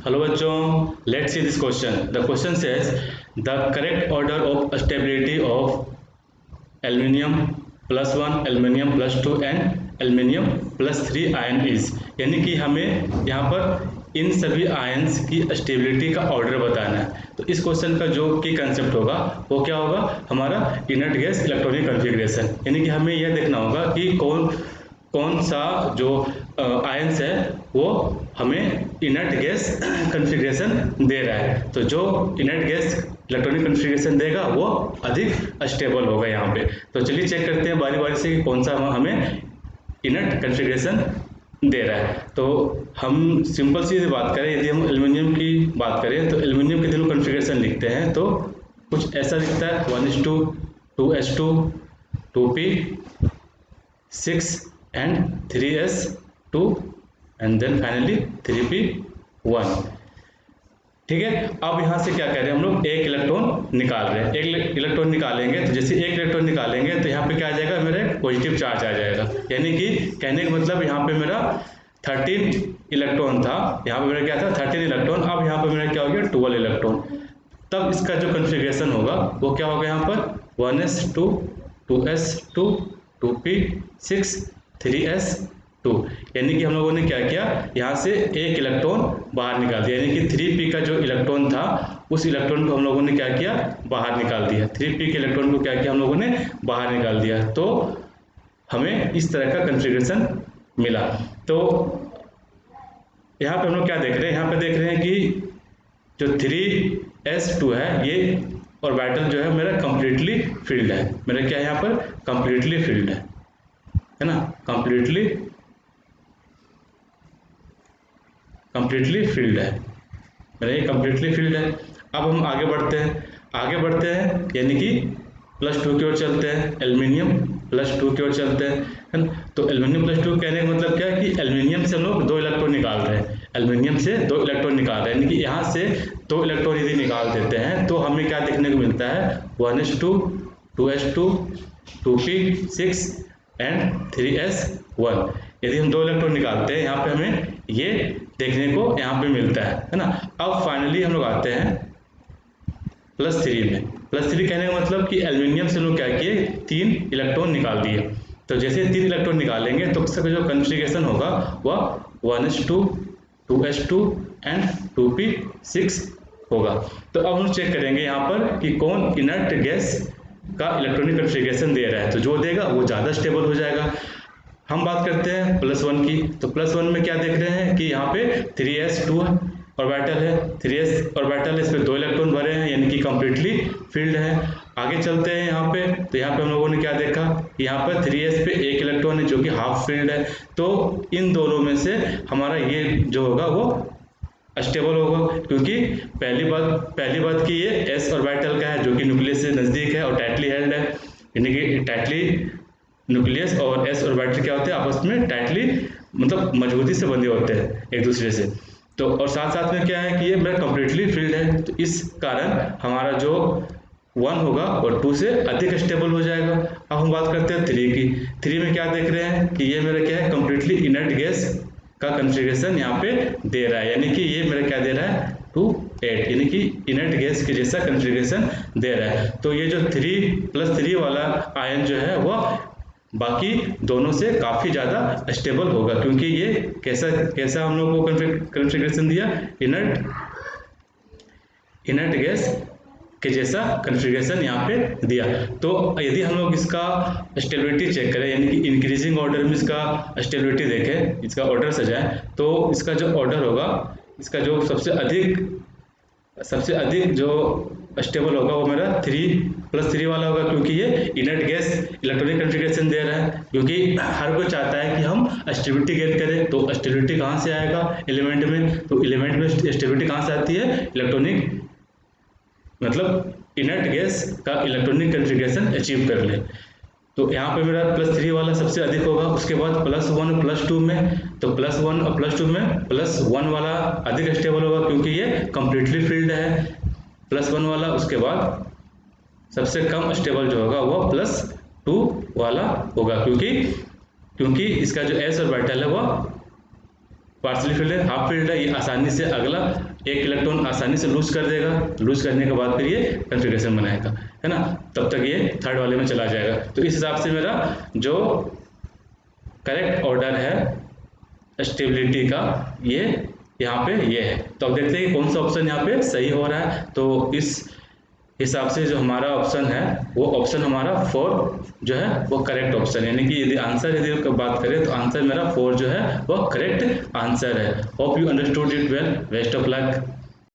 Hello बच्चों, let's see this question. The question says the correct order of stability of aluminium plus 1, aluminium plus 2 and aluminium plus 3 ion is, यानी कि हमें यहाँ पर इन सभी ions की स्टेबिलिटी का ऑर्डर बताना है। तो इस क्वेश्चन का जो की कंसेप्ट होगा वो क्या होगा, हमारा इनर्ट गैस इलेक्ट्रॉनिक कॉन्फ़िगरेशन, यानी कि हमें यह देखना होगा कि कौन सा जो आयंस है वो हमें इनर्ट गैस कॉन्फ़िगरेशन दे रहा है। तो जो इनर्ट गैस इलेक्ट्रॉनिक कॉन्फ़िगरेशन देगा वो अधिक स्टेबल होगा यहाँ पे। तो चलिए चेक करते हैं बारी बारी से कि कौन सा हमें इनर्ट कॉन्फ़िगरेशन दे रहा है। तो हम सिंपल सी बात करें, यदि हम एल्युमिनियम की बात करें तो एल्युमिनियम के तीनों कॉन्फ़िगरेशन लिखते हैं तो कुछ ऐसा दिखता है 1:2, 2s2, 2p, 6 and 3s2 and then finally 3p1। ठीक है, अब यहाँ से क्या कह रहे हैं हम लोग, एक इलेक्ट्रॉन निकाल रहे हैं। एक इलेक्ट्रॉन निकालेंगे तो जैसे एक इलेक्ट्रॉन निकालेंगे तो यहाँ पे क्या आ जाएगा, मेरा पॉजिटिव चार्ज आ जाएगा। यानी कि कहने का मतलब यहाँ पे मेरा 13 इलेक्ट्रॉन था, यहाँ पे मेरा क्या था 13 इलेक्ट्रॉन, अब यहाँ पे मेरा क्या हो गया 12 इलेक्ट्रॉन। तब इसका जो कॉन्फ़िगरेशन होगा वो क्या होगा, यहाँ पर 1s2, 2s2, 2p6, 3s2। यानी कि हम लोगों ने क्या किया, यहाँ से एक इलेक्ट्रॉन बाहर निकाल दिया, यानी कि 3p का जो इलेक्ट्रॉन था उस इलेक्ट्रॉन को हम लोगों ने क्या किया, बाहर निकाल दिया। 3p के इलेक्ट्रॉन को क्या किया हम लोगों ने, बाहर निकाल दिया। तो हमें इस तरह का कॉन्फ़िगरेशन मिला। तो यहाँ पे हम लोग क्या देख रहे हैं, यहाँ पे देख रहे हैं कि जो 3s2 है ये ऑर्बिटल जो है मेरा कंप्लीटली फिल्ड है। मेरा क्या है यहाँ पर, कंप्लीटली फिल्ड है ना, कंप्लीटली फिल्ड है, मेरा ये कंप्लीटली फिल्ड है। अब हम आगे बढ़ते हैं, यानी कि +2 की ओर चलते हैं, एल्युमिनियम +2 की ओर चलते हैं, है ना। तो एल्युमिनियम +2 कहने का मतलब क्या है कि एल्युमिनियम से हम लोग 2 इलेक्ट्रॉन निकाल रहे हैं, एल्युमिनियम से 2 इलेक्ट्रॉन निकाल रहे हैं, यानी कि यहाँ से 2 इलेक्ट्रॉन यदि निकाल देते हैं तो हमें क्या देखने को मिलता है, 1s2, 2s2, 2p6 and 3s1। यदि हम 2 इलेक्ट्रॉन निकालते हैं यहाँ पे हमें ये देखने को यहाँ पे मिलता है ना। अब फाइनली हम लोग आते हैं +3 में। +3 कहने का मतलब कि एल्युमिनियम से लोग क्या किए, 3 इलेक्ट्रॉन निकाल दिए। तो जैसे 3 इलेक्ट्रॉन निकालेंगे तो उसका जो कॉन्फ़िगरेशन होगा वह 1s2, 2s2 एंड 2p6 होगा। तो अब हम चेक करेंगे यहाँ पर कि कौन इनर्ट गैस का इलेक्ट्रॉनिक कॉन्फ़िगरेशन दे रहा है। तो जो देगा वो ज़्यादा स्टेबल हो जाएगा। हम बात करते हैं +1 की। तो +1 में क्या देख रहे हैं कि यहाँ पे 3s2 ऑर्बिटल है, 3s ऑर्बिटल, इस पे 2 इलेक्ट्रॉन भरे हैं, यानी कि कंप्लीटली फिल्ड है। आगे चलते हैं यहाँ पे, तो यहाँ पे हम लोगों ने क्या देखा कि यहाँ पर 3s पे 1 इलेक्ट्रॉन है जो कि हाफ फिल्ड है। तो इन दोनों में से हमारा ये जो होगा वो स्टेबल होगा, क्योंकि पहली बात कि ये s ऑर्बिटल का है जो कि न्यूक्लियस से नज़दीक है और टाइटली हेल्ड है, यानी कि टाइटली न्यूक्लियस और s ऑर्बिटल क्या होते हैं, आपस में टाइटली मतलब मजबूती से बंधे होते हैं एक दूसरे से। तो और साथ में क्या है कि ये मेरा कंप्लीटली फिल्ड है, तो इस कारण हमारा जो 1 होगा और 2 से अधिक स्टेबल हो जाएगा। अब हम बात करते हैं 3 की। 3 में क्या देख रहे हैं कि ये मेरा क्या है, कंप्लीटली इनर्ट गैस का कॉन्फ़िगरेशन यहाँ पे दे रहा है, यानी कि ये मेरा क्या दे रहा है 2-8, यानी कि इनर्ट गैस के जैसा कॉन्फ़िगरेशन दे रहा है। तो ये जो 3+3 वाला आयन जो है वह बाकी दोनों से काफ़ी ज़्यादा स्टेबल होगा, क्योंकि ये कैसा हम लोग को कॉन्फ़िगरेशन दिया, इनर्ट गैस के जैसा कॉन्फ़िगरेशन यहाँ पे दिया। तो यदि हम लोग इसका स्टेबिलिटी चेक करें, यानी कि इंक्रीजिंग ऑर्डर में इसका स्टेबिलिटी देखें, इसका ऑर्डर सजाएं, तो इसका जो ऑर्डर होगा, इसका जो सबसे अधिक जो स्टेबल होगा वो मेरा 3+3 वाला होगा, क्योंकि ये इनर्ट गैस इलेक्ट्रॉनिक कॉन्फ़िगरेशन दे रहा है। क्योंकि हर कोई चाहता है कि हम स्टेबिलिटी गेन करें, तो स्टेबिलिटी कहाँ से आएगा एलिमेंट में, तो एलिमेंट में स्टेबिलिटी कहाँ से आती है, इलेक्ट्रॉनिक मतलब इनर्ट गैस का इलेक्ट्रॉनिक कॉन्फ़िगरेशन अचीव कर ले। तो यहाँ पे मेरा +3 वाला सबसे अधिक होगा। उसके बाद +1 +2 में, तो +1 और +2 में +1 वाला अधिक स्टेबल होगा, क्योंकि ये कंप्लीटली फिल्ड है +1 वाला। उसके बाद सबसे कम स्टेबल जो होगा वो +2 वाला होगा, क्योंकि इसका जो s ऑर्बिटल है वह पार्शली फिल्ड है, हाफ फिल्ड है, ये आसानी से अगला एक इलेक्ट्रॉन आसानी से लूज कर देगा, लूज करने के बाद फिर ये कन्फिग्रेशन बनाएगा, है ना, तब तक ये थर्ड वाले में चला जाएगा। तो इस हिसाब से मेरा जो करेक्ट ऑर्डर है स्टेबिलिटी का ये यहाँ पे ये है। तो अब देखते हैं कि कौन सा ऑप्शन यहाँ पे सही हो रहा है। तो इस हिसाब से जो हमारा ऑप्शन है वो ऑप्शन हमारा 4 जो है वो करेक्ट ऑप्शन है, यानी कि यदि आंसर यदि बात करें तो आंसर मेरा 4 जो है वो करेक्ट आंसर है। Hope you understood it well, best of luck.